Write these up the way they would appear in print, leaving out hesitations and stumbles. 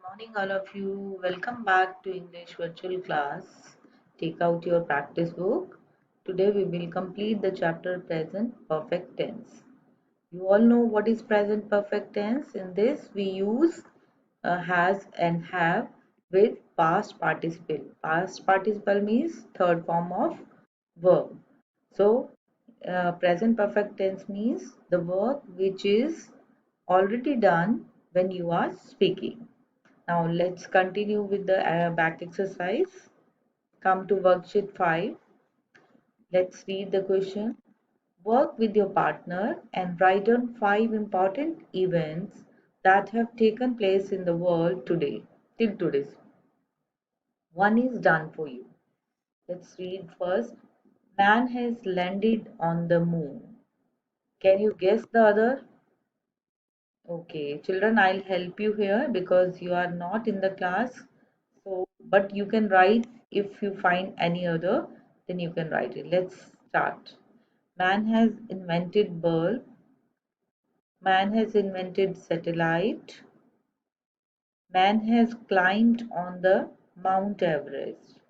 Morning, all of you. Welcome back to English virtual class. Take out your practice book. Today we will complete the chapter present perfect tense. You all know what is present perfect tense. In this, we use has and have with past participle. Past participle means third form of verb. So, present perfect tense means the work which is already done when you are speaking. Now let's continue with the back exercise. Come to worksheet 5. Let's read the question. Work with your partner and write down 5 important events that have taken place in the world today, till today. One is done for you. Let's read first. Man has landed on the moon. Can you guess the other? Okay, children, I'll help you here because you are not in the class. So, but you can write if you find any other, then you can write it. Let's start. Man has invented bulb. Man has invented satellite. Man has climbed on the Mount Everest.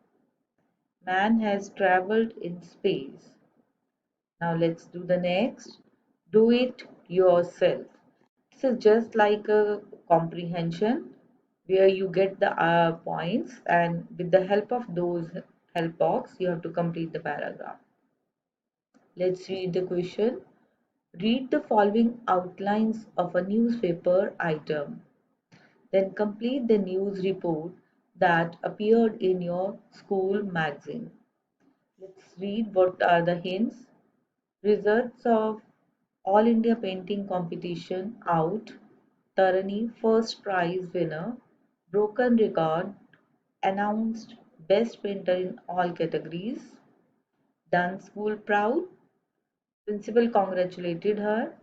Man has traveled in space. Now let's do the next. Do it yourself. This is just like a comprehension where you get the points, and with the help of those help box, you have to complete the paragraph. Let's read the question. Read the following outlines of a newspaper item. Then complete the news report that appeared in your school magazine. Let's read what are the hints. Results of All India Painting Competition out. Tarani first prize winner. Broken record. Announced best painter in all categories. Done school proud. Principal congratulated her.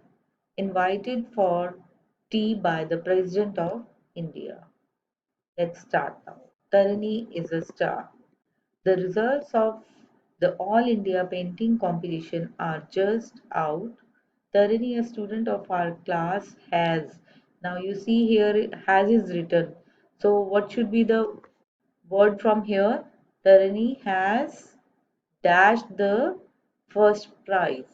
Invited for tea by the President of India. Let's start now. Tarani is a star. The results of the All India Painting Competition are just out. Tarini, a student of our class, has. Now you see here has is written. So what should be the word from here? Tarini has dashed the first prize.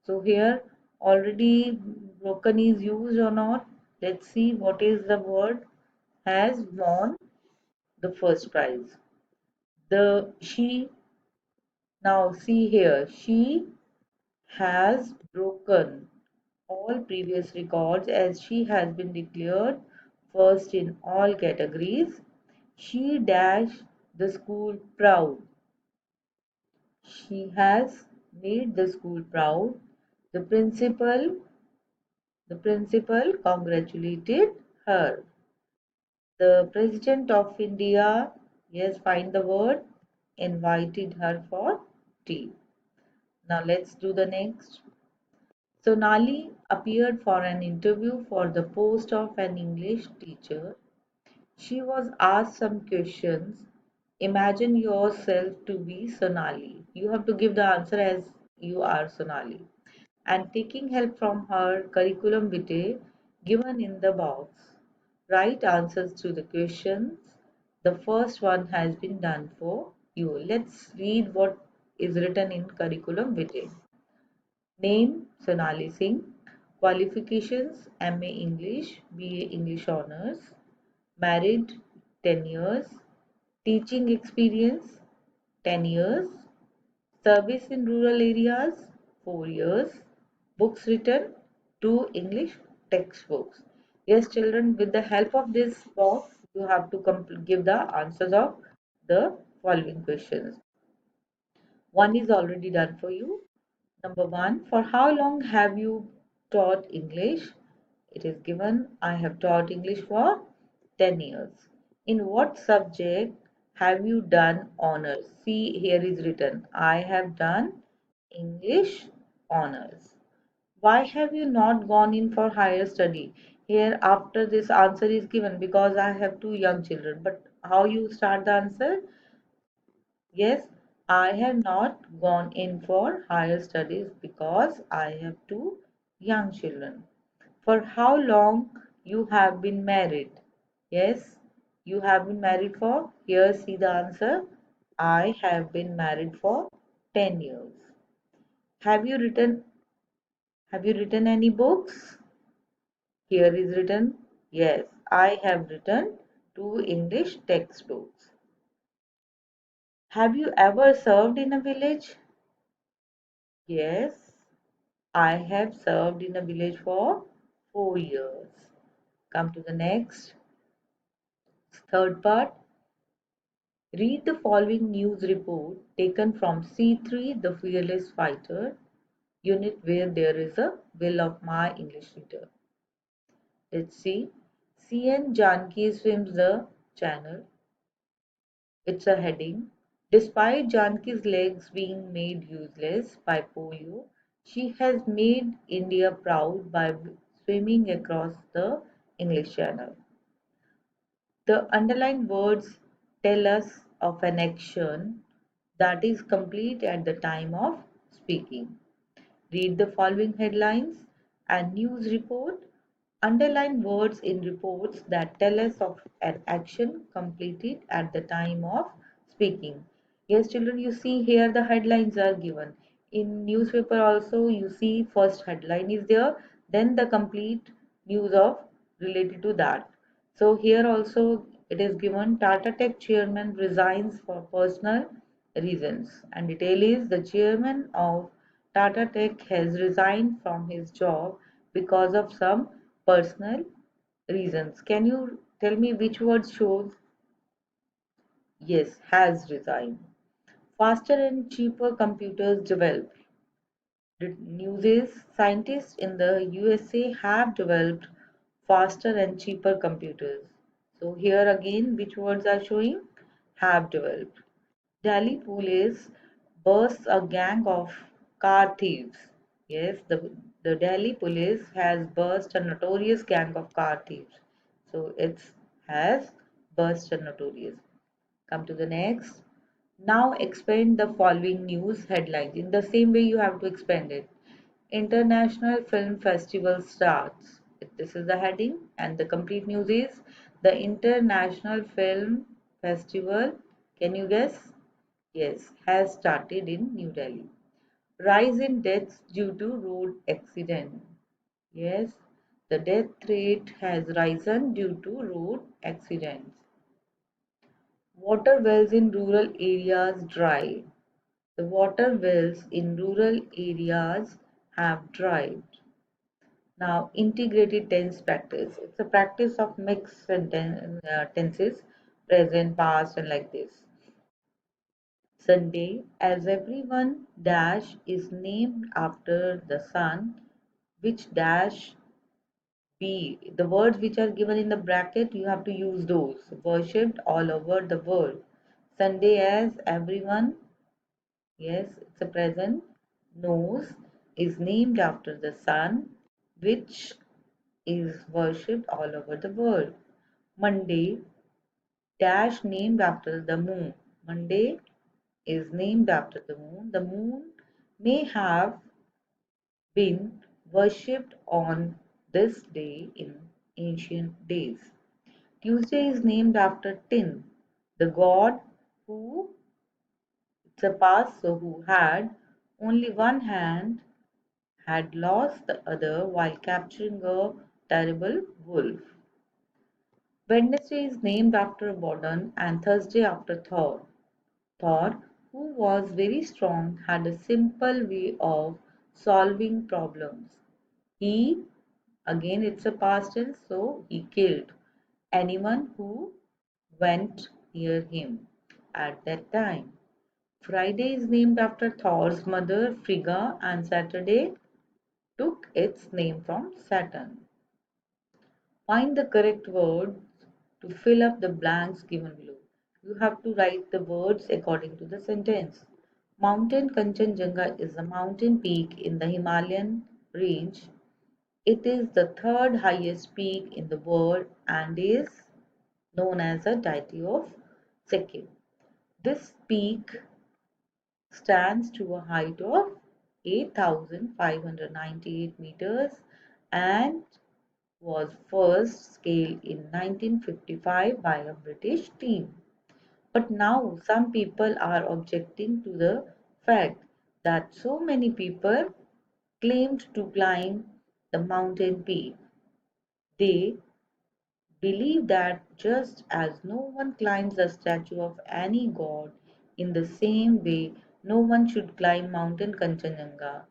So here already broken is used or not. Let's see what is the word has won the first prize. The she Now see here, she has broken all previous records as she has been declared first in all categories. She dashed the school proud. She has made the school proud. The principal, the principal congratulated her. The President of India, yes, find the word, invited her for tea. Now let's do the next. Sonali appeared for an interview for the post of an English teacher. She was asked some questions. Imagine yourself to be Sonali. You have to give the answer as you are Sonali. And taking help from her curriculum vitae given in the box. Write answers to the questions. The first one has been done for you. Let's read what is written in curriculum vitae. Name Sonali Singh. Qualifications MA English, BA English Honours. Married 10 years. Teaching experience 10 years. Service in rural areas 4 years. Books written 2 English textbooks. Yes, children, with the help of this box, you have to give the answers of the following questions. One is already done for you. Number one, for how long have you taught English? It is given, I have taught English for 10 years. In what subject have you done honors? See, here is written, I have done English honors. Why have you not gone in for higher study? Here, after this answer is given because I have two young children. But how you start the answer? Yes, I have not gone in for higher studies because I have two young children. For how long you have been married? Yes, You have been married for? Here, see the answer. I have been married for 10 years. Have you written any books? Here is written, yes, I have written 2 English textbooks. Have you ever served in a village? Yes, I have served in a village for 4 years. Come to the next, third part. Read the following news report taken from C3 The Fearless Fighter unit where there is a will of my English reader. Let's see. CN Janki swims the channel. It's a heading. Despite Janki's legs being made useless by polio, she has made India proud by swimming across the English Channel. The underlined words tell us of an action that is complete at the time of speaking. Read the following headlines and news report. Underline words in reports that tell us of an action completed at the time of speaking. Yes, children, you see here the headlines are given. In newspaper also you see first headline is there, then the complete news of related to that. So here also it is given Tata Tech chairman resigns for personal reasons, and detail is the chairman of Tata Tech has resigned from his job because of some personal reasons. Can you tell me which word shows? Yes, has resigned. Faster and cheaper computers developed. The news is scientists in the USA have developed faster and cheaper computers. So here again, which words are showing? Have developed. Delhi police bursts a gang of car thieves. Yes, the Delhi police has burst a notorious gang of car thieves. So it's has burst a notorious. Come to the next. Now expand the following news headlines. In the same way you have to expand it. International Film Festival starts. This is the heading, and the complete news is the International Film Festival. Can you guess? Yes, has started in New Delhi. Rise in deaths due to road accident. Yes, the death rate has risen due to road accidents. Water wells in rural areas dry. The water wells in rural areas have dried. Now, integrated tense practice. It's a practice of mixed tenses, present, past, and like this. Sunday, as everyone dash is named after the sun, which dash be the words which are given in the bracket, you have to use those. Worshipped all over the world. Sunday, as everyone, yes, it's a present, knows, is named after the sun, which is worshipped all over the world. Monday, dash named after the moon. Monday is named after the moon. The moon may have been worshipped on this day in ancient days. Tuesday is named after Tin, the god who surpassed, so who had only one hand, had lost the other while capturing a terrible wolf. Wednesday is named after Woden and Thursday after Thor. Thor, who was very strong, had a simple way of solving problems. He, again it's a past tense, so he killed anyone who went near him at that time. Friday is named after Thor's mother Frigga, and Saturday took its name from Saturn. Find the correct words to fill up the blanks given below. You have to write the words according to the sentence. Mountain Kanchenjunga is a mountain peak in the Himalayan range. It is the third highest peak in the world and is known as a deity of Sikkim. This peak stands to a height of 8,598 meters and was first scaled in 1955 by a British team. But now some people are objecting to the fact that so many people claimed to climb the mountain peak. They believe that just as no one climbs the statue of any god, in the same way no one should climb Mountain Kanchenjunga.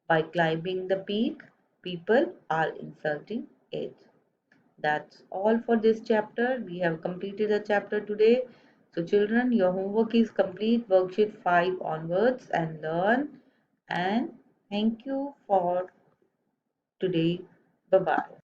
By climbing the peak, people are insulting it. That's all for this chapter. We have completed the chapter today. So children, your homework is complete. Worksheet 5 onwards and learn. And thank you for today. Bye-bye.